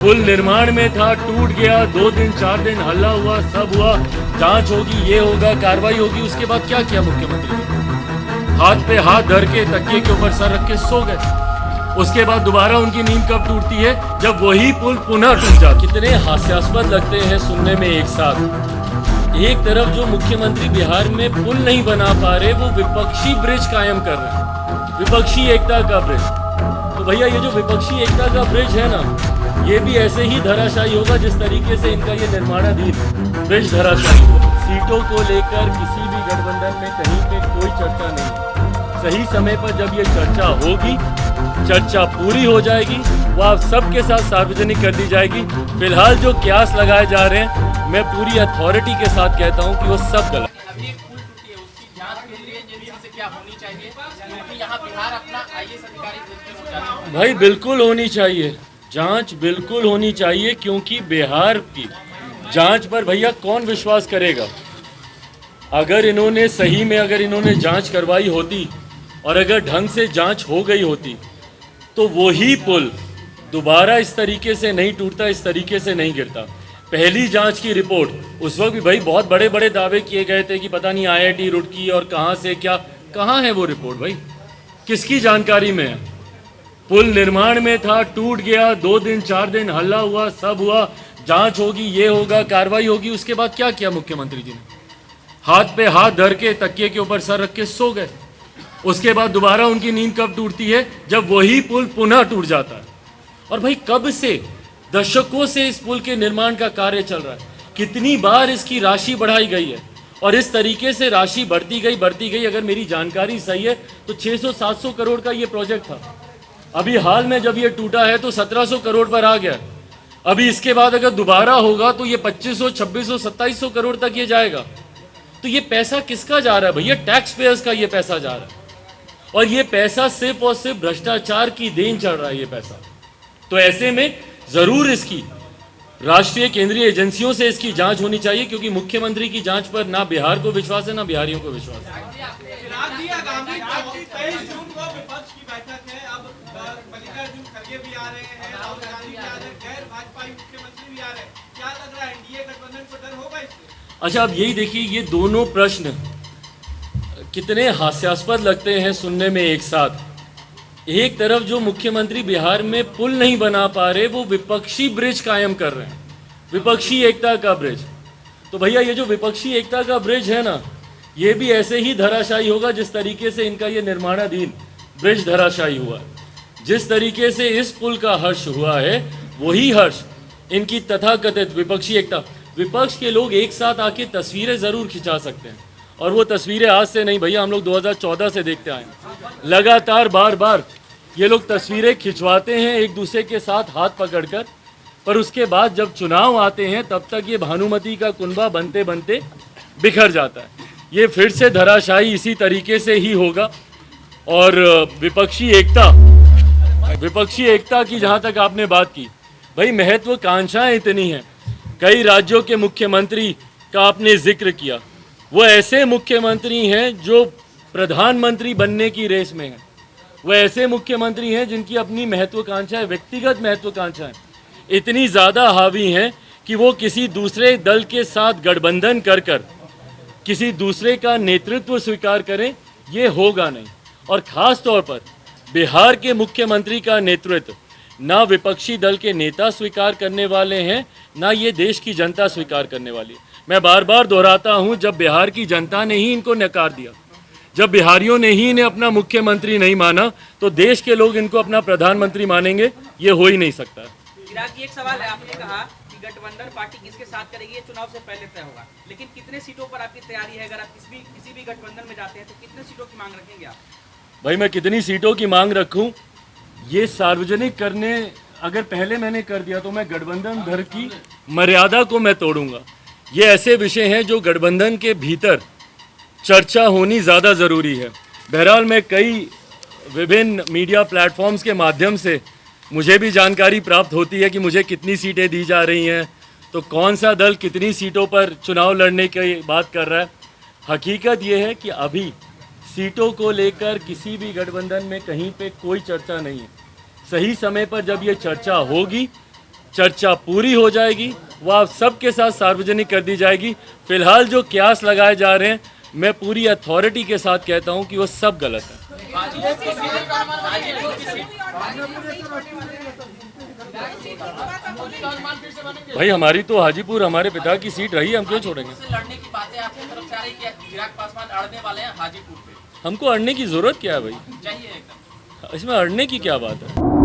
पुल निर्माण में था, टूट गया, 2 दिन 4 दिन हल्ला हुआ, सब हुआ, जांच होगी, ये होगा, कार्रवाई होगी। उसके बाद क्या किया मुख्यमंत्री ने? हाथ पे हाथ धर के तकिए के ऊपर सर रख के सो गए। उसके बाद दोबारा उनकी नींद कब टूटती है? जब वही पुल पुनः टूट जाता। कितने हास्यास्पद लगते हैं सुनने में एक साथ। एक तरफ जो मुख्यमंत्री बिहार में पुल नहीं बना पा रहे, वो विपक्षी ब्रिज कायम कर रहे हैं, विपक्षी एकता का ब्रिज। तो भैया ये जो विपक्षी एकता का ब्रिज है ना, ये भी ऐसे ही धराशायी होगा जिस तरीके से इनका ये निर्माणाधीन ब्रिज धराशायी होगा। सीटों को लेकर किसी भी गठबंधन में कहीं पे कोई चर्चा नहीं। सही समय पर जब ये चर्चा होगी, चर्चा पूरी हो जाएगी, वो आप सबके साथ सार्वजनिक कर दी जाएगी। फिलहाल जो क्यास लगाए जा रहे हैं, मैं पूरी अथॉरिटी के साथ कहता हूँ कि वो सब गलत। भाई बिल्कुल होनी चाहिए जांच, बिल्कुल होनी चाहिए, क्योंकि बिहार की जांच पर भैया कौन विश्वास करेगा? अगर इन्होंने सही में अगर इन्होंने जांच करवाई होती और अगर ढंग से जांच हो गई होती, तो वही पुल दोबारा इस तरीके से नहीं टूटता, इस तरीके से नहीं गिरता। पहली जांच की रिपोर्ट उस वक्त भी भाई बहुत बड़े बड़े दावे किए गए थे कि पता नहीं IIT रुड़की और कहाँ से क्या, कहाँ है वो रिपोर्ट भाई? किसकी जानकारी में है? पुल निर्माण में था, टूट गया, 2 दिन 4 दिन हल्ला हुआ, सब हुआ, जांच होगी, ये होगा, कार्रवाई होगी। उसके बाद क्या किया मुख्यमंत्री जी ने? हाथ पे हाथ धर के तकिए के ऊपर सर रख के सो गए। उसके बाद दोबारा उनकी नींद कब टूटती है? जब वही पुल पुनः टूट जाता है। और भाई कब से, दशकों से इस पुल के निर्माण का कार्य चल रहा है। कितनी बार इसकी राशि बढ़ाई गई है और इस तरीके से राशि बढ़ती गई। अगर मेरी जानकारी सही है तो 600-700 करोड़ का ये प्रोजेक्ट था। अभी हाल में जब ये टूटा है तो 1700 करोड़ पर आ गया। अभी इसके बाद अगर दोबारा होगा तो ये 2500, 2600, 2700 करोड़ तक ये जाएगा। तो ये पैसा किसका जा रहा है भैया? टैक्स पेयर्स का ये पैसा जा रहा है। और ये पैसा सिर्फ और सिर्फ भ्रष्टाचार की देन चढ़ रहा है ये पैसा। तो ऐसे में जरूर इसकी राष्ट्रीय केंद्रीय एजेंसियों से इसकी जांच होनी चाहिए, क्योंकि मुख्यमंत्री की जांच पर ना बिहार को विश्वास है, ना बिहारियों को विश्वास है। अच्छा, अब यही देखिए, ये दोनों प्रश्न कितने हास्यास्पद लगते हैं सुनने में एक साथ। एक तरफ जो मुख्यमंत्री बिहार में पुल नहीं बना पा रहे, वो विपक्षी ब्रिज कायम कर रहे हैं, विपक्षी एकता का ब्रिज। तो भैया ये जो विपक्षी एकता का ब्रिज है ना, ये भी ऐसे ही धराशायी होगा जिस तरीके से इनका ये निर्माणाधीन ब्रिज धराशायी हुआ है। जिस तरीके से इस पुल का हर्ष हुआ है, वही हर्ष इनकी तथाकथित विपक्षी एकता। विपक्ष के लोग एक साथ आके तस्वीरें जरूर खिंचा सकते हैं, और वो तस्वीरें आज से नहीं भैया, हम लोग 2014 से देखते आए हैं। लगातार बार बार ये लोग तस्वीरें खिंचवाते हैं एक दूसरे के साथ हाथ पकड़कर, पर उसके बाद जब चुनाव आते हैं तब तक ये भानुमति का कुनबा बनते बनते बिखर जाता है। ये फिर से धराशायी इसी तरीके से ही होगा। और विपक्षी एकता की जहाँ तक आपने बात की, भाई महत्वाकांक्षाएं इतनी हैं। कई राज्यों के मुख्यमंत्री का आपने जिक्र किया, वो ऐसे मुख्यमंत्री हैं जो प्रधानमंत्री बनने की रेस में हैं। वो ऐसे मुख्यमंत्री हैं जिनकी अपनी महत्वाकांक्षाएं, व्यक्तिगत महत्वाकांक्षाएं इतनी ज़्यादा हावी हैं कि वो किसी दूसरे दल के साथ गठबंधन कर कर किसी दूसरे का नेतृत्व स्वीकार करें, ये होगा नहीं। और ख़ास तौर पर बिहार के मुख्यमंत्री का नेतृत्व ना विपक्षी दल के नेता स्वीकार करने वाले हैं, ना ये देश की जनता स्वीकार करने वाली है। मैं बार बार दोहराता हूँ, जब बिहार की जनता ने ही इनको नकार दिया, जब बिहारियों ने ही इन्हें अपना मुख्यमंत्री नहीं माना, तो देश के लोग इनको अपना प्रधानमंत्री मानेंगे? ये हो ही नहीं सकता। चिराग, एक सवाल है, आपने कहा कि गठबंधन पार्टी किसके साथ करेगी ये चुनाव से पहले तय होगा, लेकिन कितने सीटों पर आपकी तैयारी है? अगर आप किसी भी गठबंधन में जाते हैं तो कितने सीटों की मांग रखेंगे आप? भाई मैं कितनी सीटों की मांग रखूं, ये सार्वजनिक करने अगर पहले मैंने कर दिया तो मैं गठबंधन भर की मर्यादा को मैं तोड़ूंगा। ये ऐसे विषय हैं जो गठबंधन के भीतर चर्चा होनी ज़्यादा ज़रूरी है। बहरहाल मैं कई विभिन्न मीडिया प्लेटफॉर्म्स के माध्यम से मुझे भी जानकारी प्राप्त होती है कि मुझे कितनी सीटें दी जा रही हैं, तो कौन सा दल कितनी सीटों पर चुनाव लड़ने की बात कर रहा है। हकीकत ये है कि अभी सीटों को लेकर किसी भी गठबंधन में कहीं पे कोई चर्चा नहीं है। सही समय पर जब ये चर्चा होगी, चर्चा पूरी हो जाएगी, वो आप सबके साथ सार्वजनिक कर दी जाएगी। फिलहाल जो क्यास लगाए जा रहे हैं, मैं पूरी अथॉरिटी के साथ कहता हूं कि वो सब गलत है। भाई हमारी तो हाजीपुर हमारे पिता की सीट रही, हम क्यों छोड़ेंगे? लड़ने की बातें आपकी तरफ से आ रही है कि चिराग पासवान अड़ने वाले हैं हाजीपुर पे। हमको अड़ने की जरूरत क्या है भाई? चाहिए एकदम। इसमें अड़ने की क्या बात है?